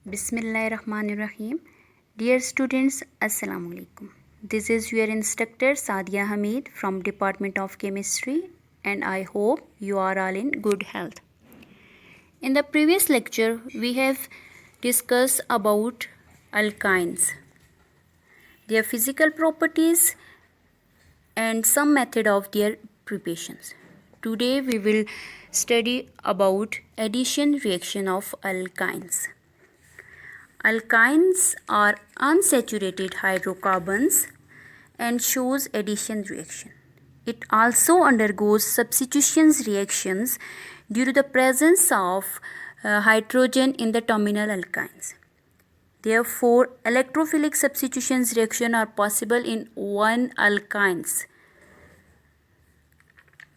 Bismillahirrahmanirrahim. Dear students, Assalamu alaikum. This is your instructor Sadia Hamid from Department of Chemistry, and I hope you are all in good health. In the previous lecture, we have discussed about alkynes, their physical properties and some method of their preparations. Today we will study about addition reaction of alkynes. Alkynes are unsaturated hydrocarbons and shows addition reaction. It also undergoes substitution reactions due to the presence of hydrogen in the terminal alkynes. Therefore, electrophilic substitution reactions are possible in one alkynes.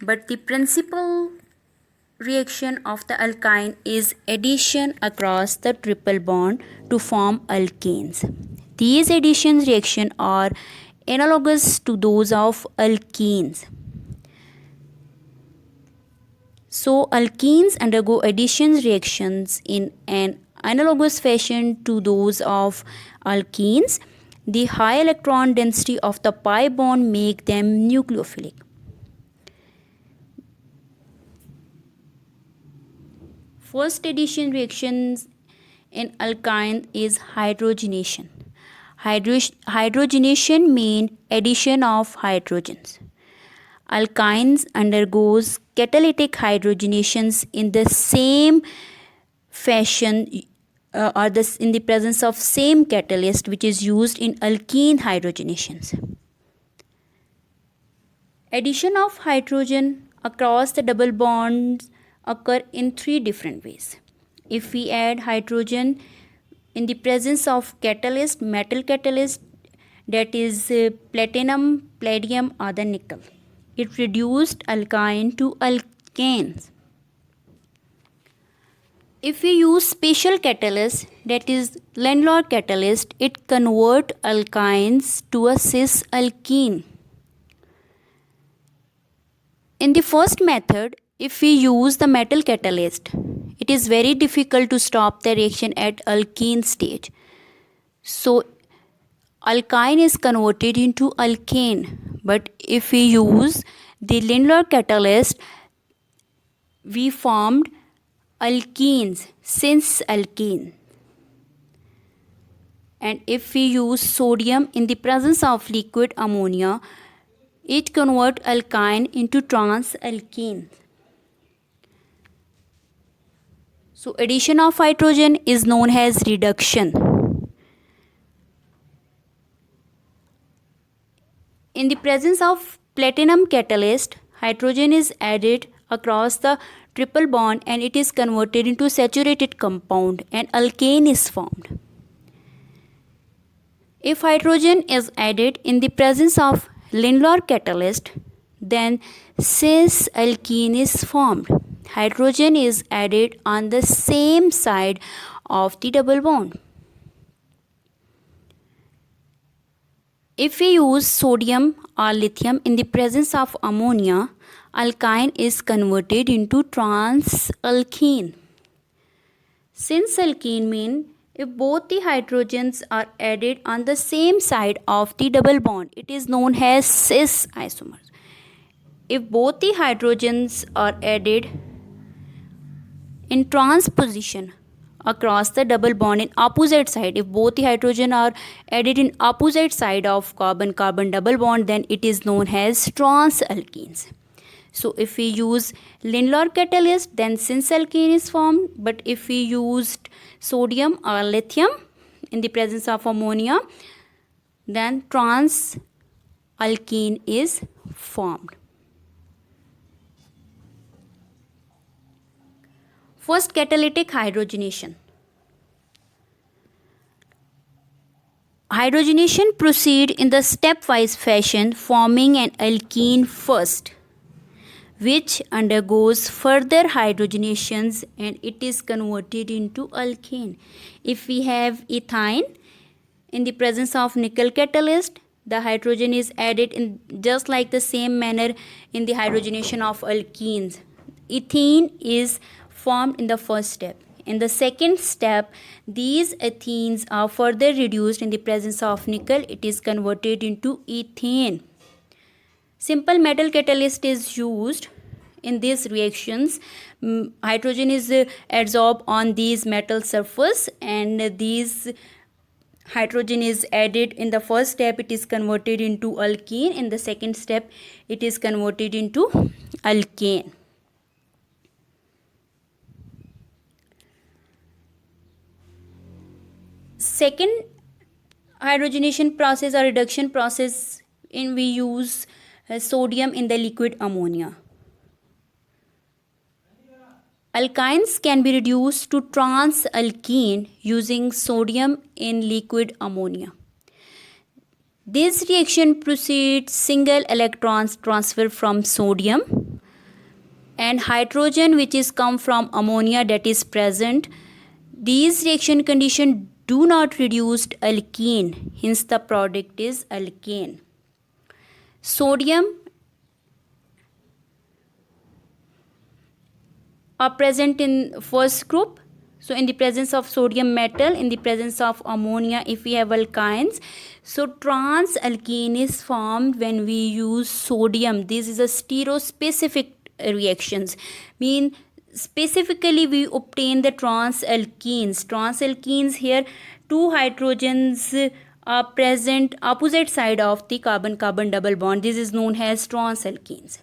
But the principal reaction of the alkyne is addition across the triple bond to form alkanes. These addition reactions are analogous to those of alkenes. So alkenes undergo addition reactions in an analogous fashion to those of alkenes. The high electron density of the pi bond make them nucleophilic. First addition reactions in alkyne is hydrogenation. Hydrogenation means addition of hydrogens. Alkynes undergoes catalytic hydrogenations in the same fashion in the presence of same catalyst which is used in alkene hydrogenations. Addition of hydrogen across the double bonds occur in three different ways. If we add hydrogen in the presence of catalyst, metal catalyst, that is platinum, palladium or the nickel, it reduced alkyne to alkanes. If we use special catalyst, that is Landauer catalyst, it convert alkynes to a cis alkene. In the first method, if we use the metal catalyst, it is very difficult to stop the reaction at alkene stage. So alkyne is converted into alkane. But if we use the Landauer catalyst, we formed alkenes, cis alkene. And if we use sodium in the presence of liquid ammonia, it converts alkyne into trans alkene. So addition of hydrogen is known as reduction. In the presence of platinum catalyst, hydrogen is added across the triple bond and it is converted into saturated compound and alkane is formed. If hydrogen is added in the presence of Landauer catalyst, then cis alkene is formed. Hydrogen is added on the same side of the double bond. If we use sodium or lithium in the presence of ammonia, alkyne is converted into trans alkene. Since alkene means if both the hydrogens are added on the same side of the double bond, it is known as cis isomers. If both the hydrogens are added in trans position across the double bond in opposite side, if both the hydrogen are added in opposite side of carbon-carbon double bond, then it is known as trans alkenes. So if we use Landauer catalyst, then cis alkene is formed. But if we used sodium or lithium in the presence of ammonia, then trans alkene is formed. First, catalytic hydrogenation. Hydrogenation proceeds in the stepwise fashion, forming an alkene first, which undergoes further hydrogenations and it is converted into alkane. If we have ethine in the presence of nickel catalyst, the hydrogen is added in just like the same manner in the hydrogenation of alkenes. Ethene is formed in the first step. In the second step, these ethenes are further reduced in the presence of nickel. It is converted into ethane. Simple metal catalyst is used in these reactions. Hydrogen is adsorbed on these metal surface, and these hydrogen is added. In the first step, it is converted into alkene. In the second step, it is converted into alkane. Second hydrogenation process or reduction process, in we use sodium in the liquid ammonia. Alkynes can be reduced to transalkene using sodium in liquid ammonia. This reaction precedes single electrons transfer from sodium and hydrogen which is come from ammonia that is present. These reaction conditions do not reduce alkene, hence the product is alkane. Sodium are present in first group. So in the presence of sodium metal, in the presence of ammonia, if we have alkynes, so transalkene is formed when we use sodium. This is a stereospecific reactions, mean specifically we obtain the transalkenes. Transalkenes, here two hydrogens are present opposite side of the carbon-carbon double bond. This is known as transalkenes.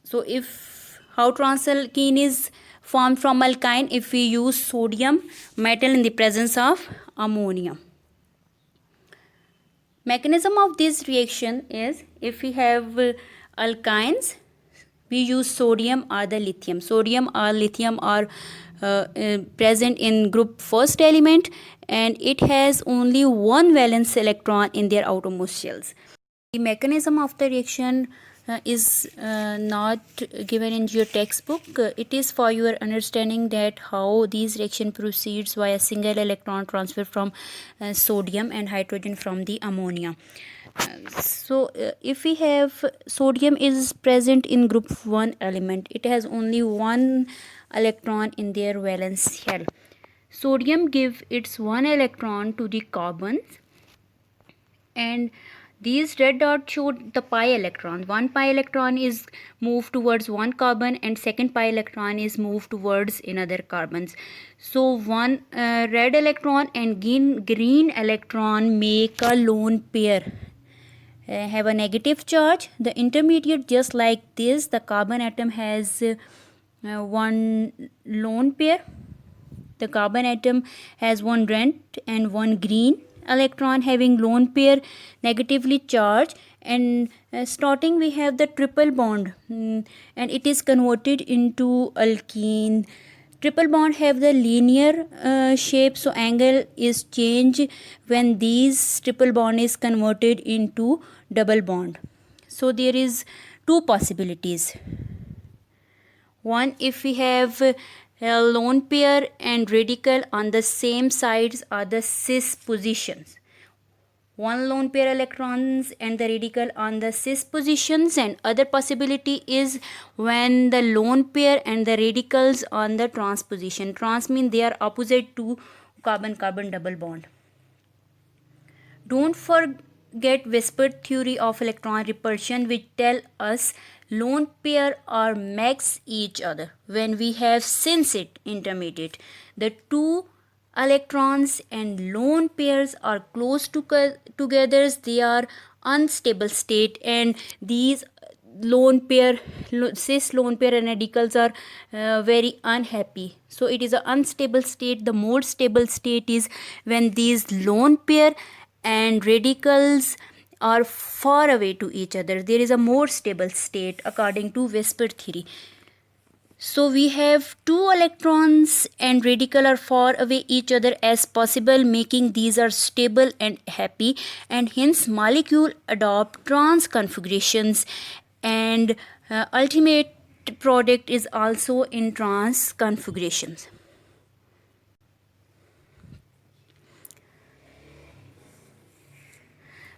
So if how transalkene is formed from alkyne, if we use sodium metal in the presence of ammonia. Mechanism of this reaction is, if we have alkynes, we use sodium or the lithium. Sodium or lithium are present in group first element, and it has only one valence electron in their outermost shells. The mechanism of the reaction is not given in your textbook. It is for your understanding that how these reaction proceeds via single electron transfer from sodium and hydrogen from the ammonia. So if we have sodium is present in group 1 element, it has only one electron in their valence shell. Sodium give its one electron to the carbons, and these red dots show the pi electron. One pi electron is moved towards one carbon and second pi electron is moved towards another carbons. So one red electron and green electron make a lone pair. Have a negative charge. The intermediate, just like this, the carbon atom has one lone pair. The carbon atom has one red and one green electron having lone pair negatively charged, and starting we have the triple bond, and it is converted into alkene. Triple bond have the linear shape, so angle is changed when these triple bond is converted into double bond. So there is two possibilities. One, if we have a lone pair and radical on the same sides are the cis positions. One lone pair electrons and the radical on the cis positions, and other possibility is when the lone pair and the radicals on the trans position. Trans mean they are opposite to carbon-carbon double bond. Don't forget whispered theory of electron repulsion, which tell us lone pair are max each other. When we have synset intermediate, the two electrons and lone pairs are close together. They are unstable state, and these lone pair, cis lone pair and radicals are very unhappy. So it is an unstable state. The more stable state is when these lone pair and radicals are far away to each other. There is a more stable state according to whispered theory. So we have two electrons and radical are far away each other as possible, making these are stable and happy, and hence molecule adopt trans configurations, and ultimate product is also in trans configurations.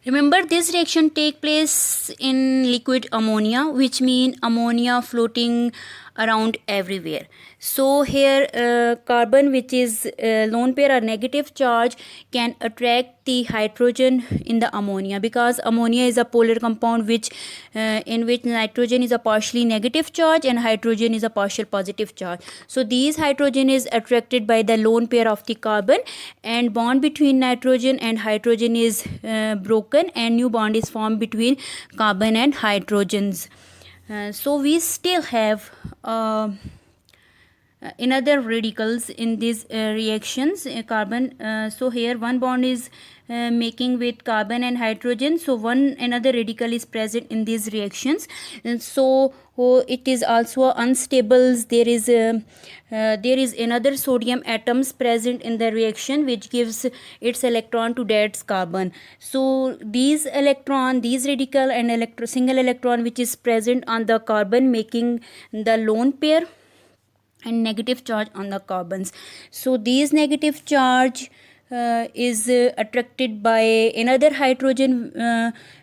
Remember, this reaction take place in liquid ammonia, which mean ammonia floating around everywhere. So here carbon, which is lone pair or negative charge, can attract the hydrogen in the ammonia, because ammonia is a polar compound which in which nitrogen is a partially negative charge and hydrogen is a partial positive charge. So these hydrogen is attracted by the lone pair of the carbon, and bond between nitrogen and hydrogen is broken, and new bond is formed between carbon and hydrogens. So we still have another radicals in these reactions, carbon. So here one bond is making with carbon and hydrogen, so one another radical is present in these reactions, and so it is also unstable. There is another sodium atoms present in the reaction which gives its electron to that carbon. So these radical and single electron which is present on the carbon, making the lone pair and negative charge on the carbons. So these negative charge is attracted by another hydrogen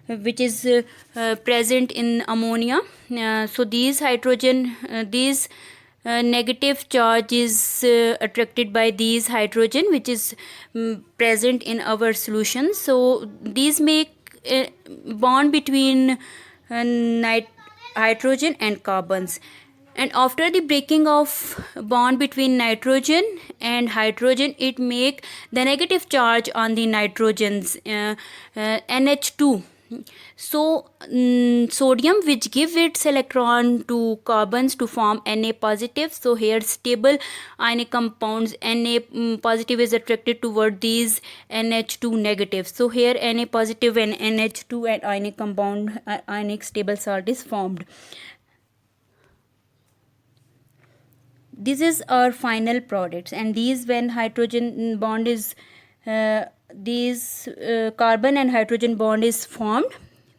which is present in ammonia. So these negative charge is attracted by these hydrogen which is present in our solution. So these make a bond between hydrogen and carbons, and after the breaking of bond between nitrogen and hydrogen, it make the negative charge on the nitrogens, NH2. So sodium which give its electron to carbons to form Na positive. So here stable ionic compounds, Na positive is attracted toward these NH2 negative. So here Na positive and NH2 and ionic compound, ionic stable salt is formed. This is our final products, and these when hydrogen bond is carbon and hydrogen bond is formed,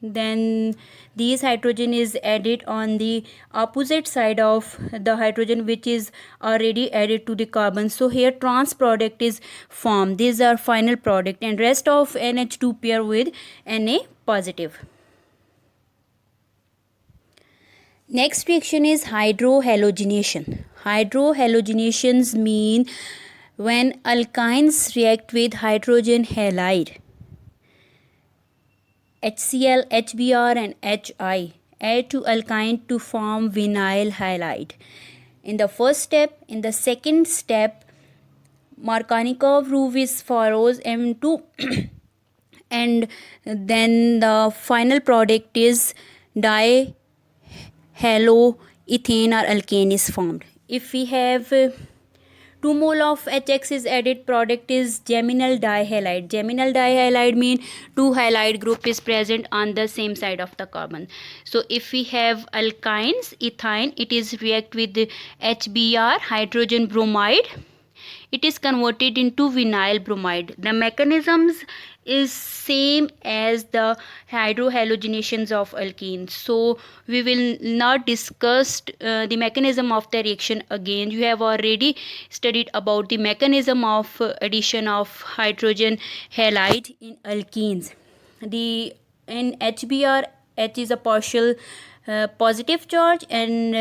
then these hydrogen is added on the opposite side of the hydrogen which is already added to the carbon. So here trans product is formed. These are final product, and rest of NH2 pair with Na positive. Next reaction is hydrohalogenation. Hydrohalogenations mean when alkynes react with hydrogen halide, HCl, HBr and HI, add to alkyne to form vinyl halide. In the first step, in the second step, Markovnikov rule is follows M2 and then the final product is dihaloethane or alkane is formed. If we have 2 mole of HX is added, product is geminal dihalide. Geminal dihalide mean 2 halide group is present on the same side of the carbon. So if we have alkynes, ethyne, it is react with HBr, hydrogen bromide. It is converted into vinyl bromide. The mechanisms is same as the hydrohalogenations of alkenes. So we will not discuss the mechanism of the reaction again. You have already studied about the mechanism of addition of hydrogen halide in alkenes. In HBr, H is a partial positive charge and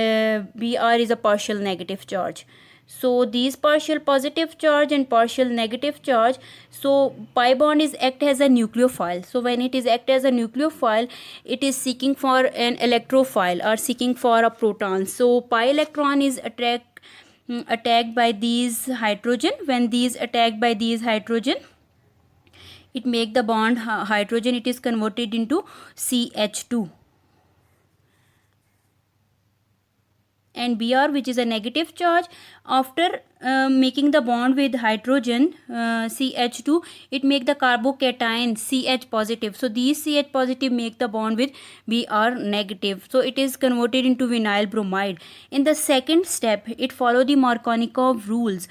Br is a partial negative charge. So these partial positive charge and partial negative charge, so pi bond is act as a nucleophile. So when it is act as a nucleophile, it is seeking for an electrophile or seeking for a proton. So pi electron is attacked by these hydrogen. When these attacked by these hydrogen, it make the bond hydrogen, it is converted into CH2. And Br, which is a negative charge, after making the bond with hydrogen CH2, it make the carbocation CH positive. So these CH positive make the bond with Br negative. So it is converted into vinyl bromide. In the second step, it follow the Markovnikov rules,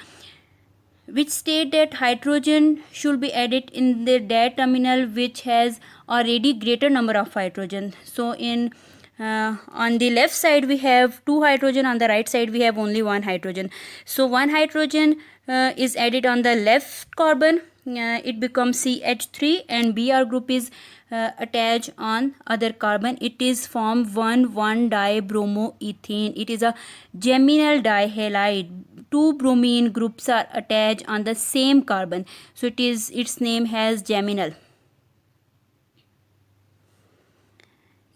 which state that hydrogen should be added in the that terminal which has already greater number of hydrogen. So in On the left side we have 2 hydrogen, on the right side we have only 1 hydrogen. So 1 hydrogen is added on the left carbon, it becomes CH3, and Br group is attached on other carbon. It is formed 1,1-dibromoethane. It is a geminal dihalide. 2 bromine groups are attached on the same carbon, so its name has geminal.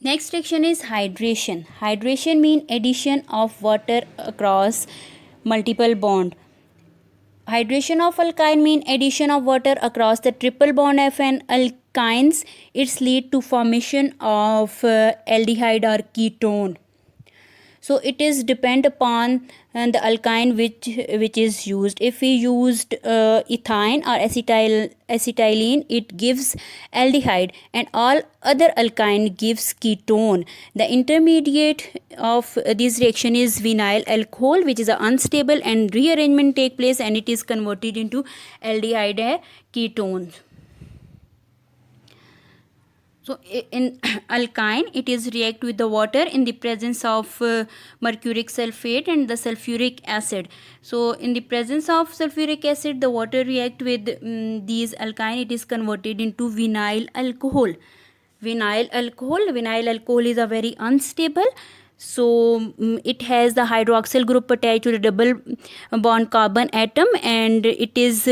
Next section is hydration. Hydration means addition of water across multiple bond. Hydration of alkyne means addition of water across the triple bond of an alkynes. It's lead to formation of aldehyde or ketone. So it is depend upon the alkyne which is used. If we used ethine or acetylene, it gives aldehyde, and all other alkyne gives ketone. The intermediate of this reaction is vinyl alcohol, which is unstable, and rearrangement take place and it is converted into aldehyde ketone. So in alkyne, it is react with the water in the presence of mercuric sulfate and the sulfuric acid. So in the presence of sulfuric acid, the water react with these alkyne, it is converted into vinyl alcohol. Vinyl alcohol is a very unstable. So it has the hydroxyl group attached to the double bond carbon atom, and it is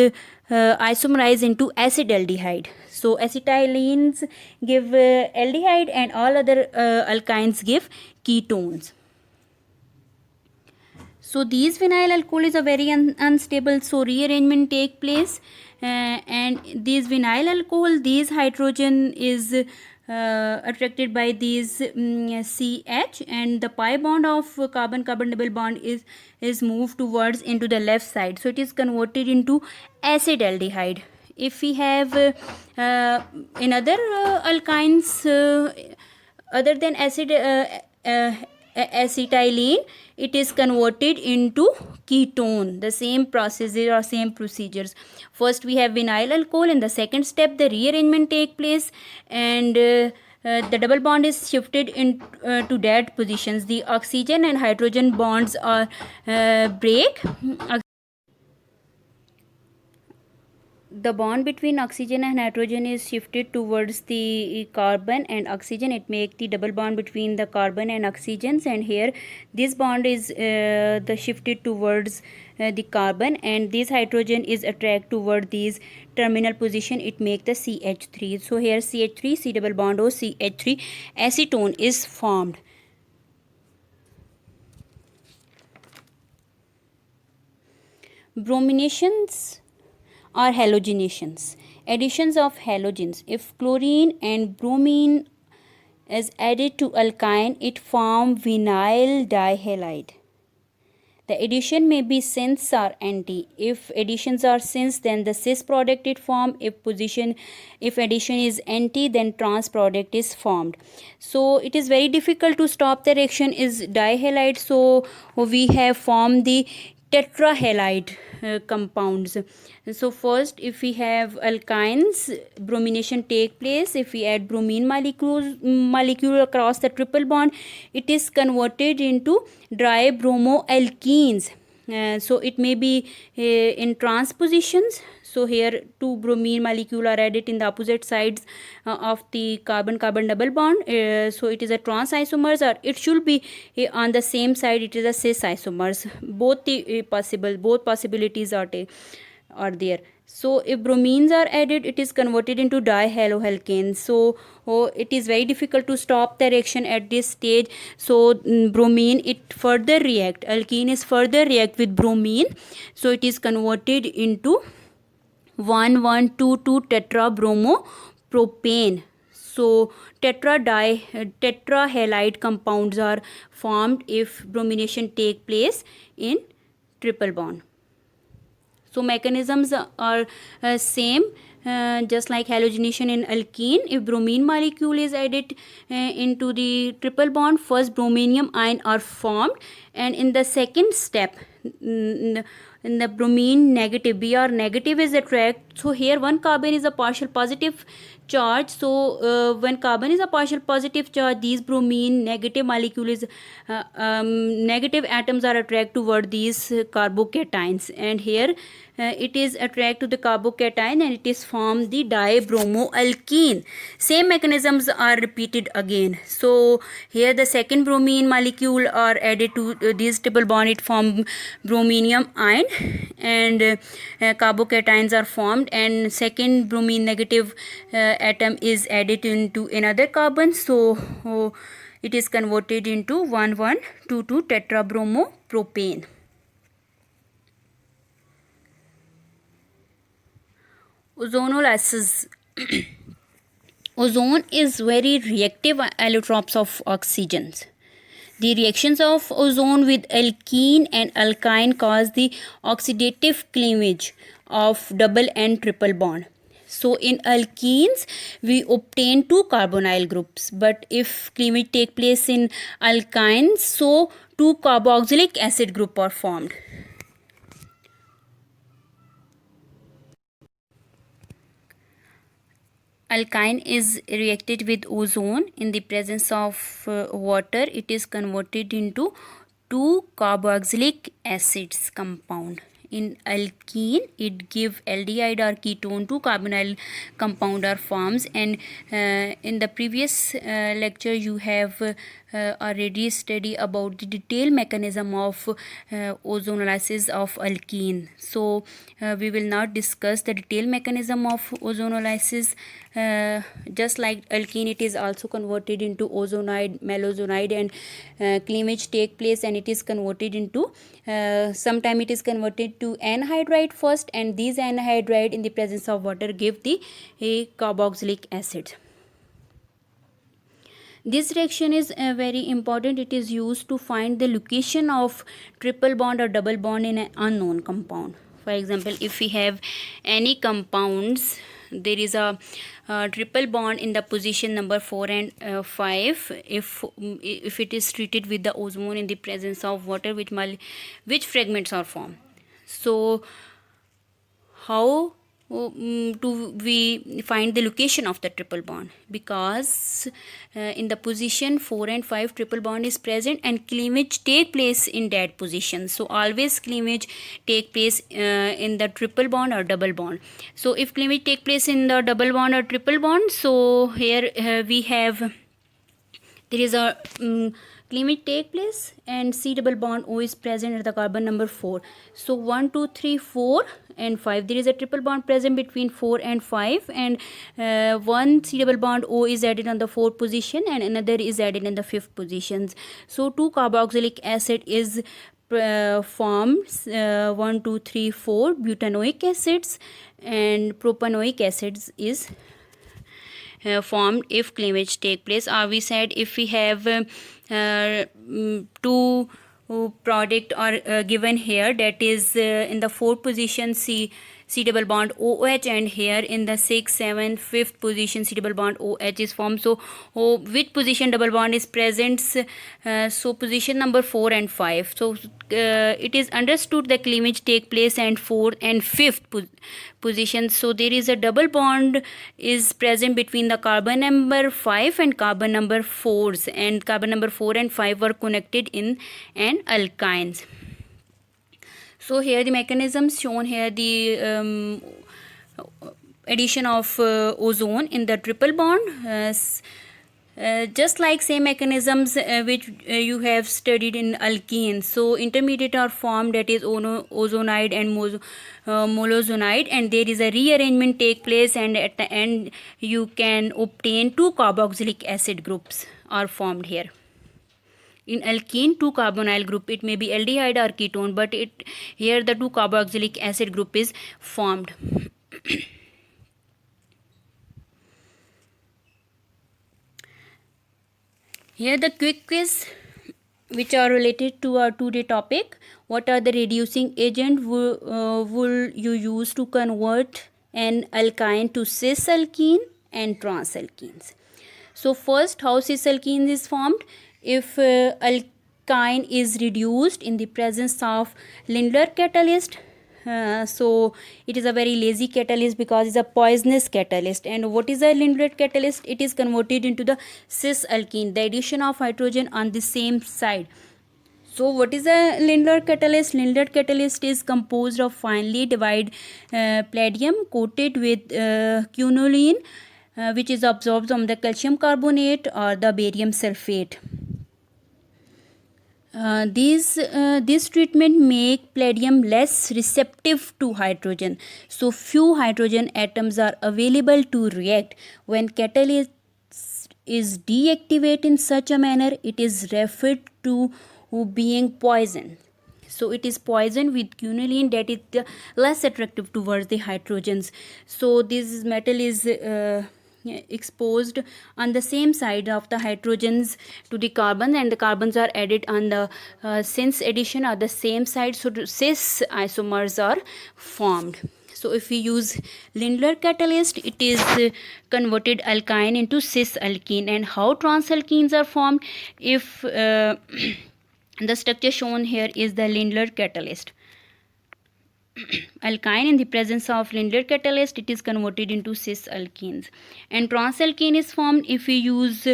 isomerized into acetaldehyde. So acetylenes give aldehyde and all other alkynes give ketones. So these vinyl alcohol is a very unstable, so rearrangement take place, and these vinyl alcohol, these hydrogen is attracted by these CH, and the pi bond of carbon double bond is moved towards into the left side, so it is converted into acetaldehyde. If we have in other alkynes other than acetylene, it is converted into ketone. The same processes or same procedures. First we have vinyl alcohol, in the second step the rearrangement take place, and the double bond is shifted to dead positions. The oxygen and hydrogen bonds are break. The bond between oxygen and hydrogen is shifted towards the carbon and oxygen. It makes the double bond between the carbon and oxygens, and here this bond is the shifted towards the carbon, and this hydrogen is attracted toward these terminal position. It makes the CH3. So here CH3, C double bond O, CH3, acetone is formed. Brominations or halogenations. Additions of halogens. If chlorine and bromine is added to alkyne, it forms vinyl dihalide. The addition may be cis or anti. If additions are cis, then the cis product is formed. If addition is anti, then trans product is formed. So it is very difficult to stop the reaction is dihalide. So we have formed the tetrahalide compounds. So first, if we have alkynes, bromination take place. If we add bromine molecule across the triple bond, it is converted into dibromoalkenes. So it may be in trans positions. So here 2 bromine molecule are added in the opposite sides of the carbon double bond. So it is a trans isomers, or it should be on the same side, it is a cis isomers. Both possibilities are there. So if bromines are added, it is converted into dihaloalkanes. So it is very difficult to stop the reaction at this stage. So bromine, it further react, alkene is further react with bromine. So it is converted into 1,1,2,2 tetrabromopropane. So tetrahalide compounds are formed if bromination take place in triple bond. So mechanisms are same, just like halogenation in alkene. If bromine molecule is added into the triple bond, first brominium ion are formed, and in the second step, in the bromine negative, Br negative is attracted. So here one carbon is a partial positive charge. So when carbon is a partial positive charge, these bromine negative molecules, negative atoms are attracted toward these carbocations, and here it is attract to the carbocation and it is formed the dibromoalkene. Same mechanisms are repeated again. So here the second bromine molecule are added to this triple bond, it form brominium ion, and carbocations are formed, and second bromine negative atom is added into another carbon, so it is converted into 1122 tetrabromopropane. Ozonolysis. Ozone is very reactive allotropes of oxygens. The reactions of ozone with alkene and alkyne cause the oxidative cleavage of double and triple bond. So in alkenes we obtain two carbonyl groups, but if cleavage take place in alkynes, so two carboxylic acid group are formed. Alkyne is reacted with ozone in the presence of water. It is converted into two carboxylic acids compound. In alkene, it give aldehyde or ketone, two carbonyl compound are forms, and in the previous lecture you have already studied about the detailed mechanism of ozonolysis of alkene. So we will not discuss the detailed mechanism of ozonolysis. Just like alkene, it is also converted into ozonide, malozonide, and cleavage take place, and it is converted into sometime it is converted to anhydride first, and these anhydride in the presence of water give the carboxylic acid. This reaction is very important. It is used to find the location of triple bond or double bond in an unknown compound. For example, if we have any compounds, there is a triple bond in the position number 4 and 5. If it is treated with the ozone in the presence of water, which fragments are formed? So how do we find the location of the triple bond? Because in the position 4 and 5 triple bond is present and cleavage take place in that position. So always cleavage take place in the triple bond or double bond. So if cleavage take place in the double bond or triple bond, so here we have, there is a cleavage take place and C double bond O is present at the carbon number 4. So 1, 2, 3, 4 and 5, there is a triple bond present between 4 and 5, and one C double bond O is added on the 4th position and another is added in the 5th positions. So 2 carboxylic acid is formed, 1, 2, 3, 4 butanoic acids, and propanoic acids is formed if cleavage take place. Or we said if we have two product are given here, that is in the 4th position C double bond OH, and here in the 6th, 7th, 5th position C double bond OH is formed. So which position double bond is present? So position number 4 and 5. So it is understood that cleavage take place and 4th and 5th position. So there is a double bond is present between the carbon number 5 and carbon number 4s, and carbon number 4 and 5 were connected in an alkynes. So here the mechanisms shown here, the addition of ozone in the triple bond, just like same mechanisms which you have studied in alkenes. So intermediate are formed, that is ozonide and molozonide, and there is a rearrangement take place, and at the end you can obtain two carboxylic acid groups are formed here. In alkene, 2 carbonyl group, it may be aldehyde or ketone, but here the 2 carboxylic acid group is formed. Here the quick quiz which are related to our today topic. What are the reducing agent will you use to convert an alkyne to cis alkene and trans alkenes? So first, how cis alkene is formed? If alkyne is reduced in the presence of Lindlar catalyst, So it is a very lazy catalyst because it's a poisonous catalyst. And what is a Lindblad catalyst? It is converted into the cis alkene, the addition of hydrogen on the same side. So what is a Lindblad catalyst? Lindblad catalyst is composed of finely divided palladium coated with quinoline, which is absorbed from the calcium carbonate or the barium sulfate. This treatment make palladium less receptive to hydrogen, so few hydrogen atoms are available to react. When catalyst is deactivated in such a manner, it is referred to being poison. So it is poison with quinoline that is less attractive towards the hydrogens. So this metal is exposed on the same side of the hydrogens to the carbon, and the carbons are added on the since addition are the same side, so cis isomers are formed. So if we use Lindblad catalyst, it is converted alkyne into cis alkene. And how transalkenes are formed? If the structure shown here is the Lindblad catalyst. Alkyne, in the presence of Lindblad catalyst, it is converted into cis alkenes. And transalkene is formed if we use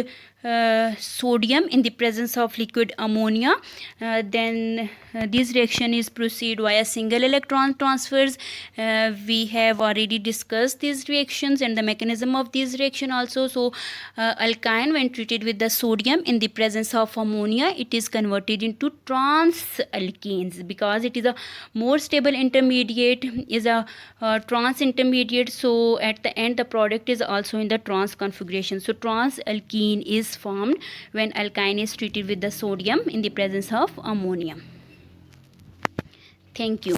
sodium in the presence of liquid ammonia. Then this reaction is proceed via single electron transfers. We have already discussed these reactions and the mechanism of these reaction also. So alkyne, when treated with the sodium in the presence of ammonia, it is converted into transalkenes because it is a more stable intermediate, is a trans intermediate. So at the end the product is also in the trans configuration. So transalkene is formed when alkyne is treated with the sodium in the presence of ammonia. Thank you.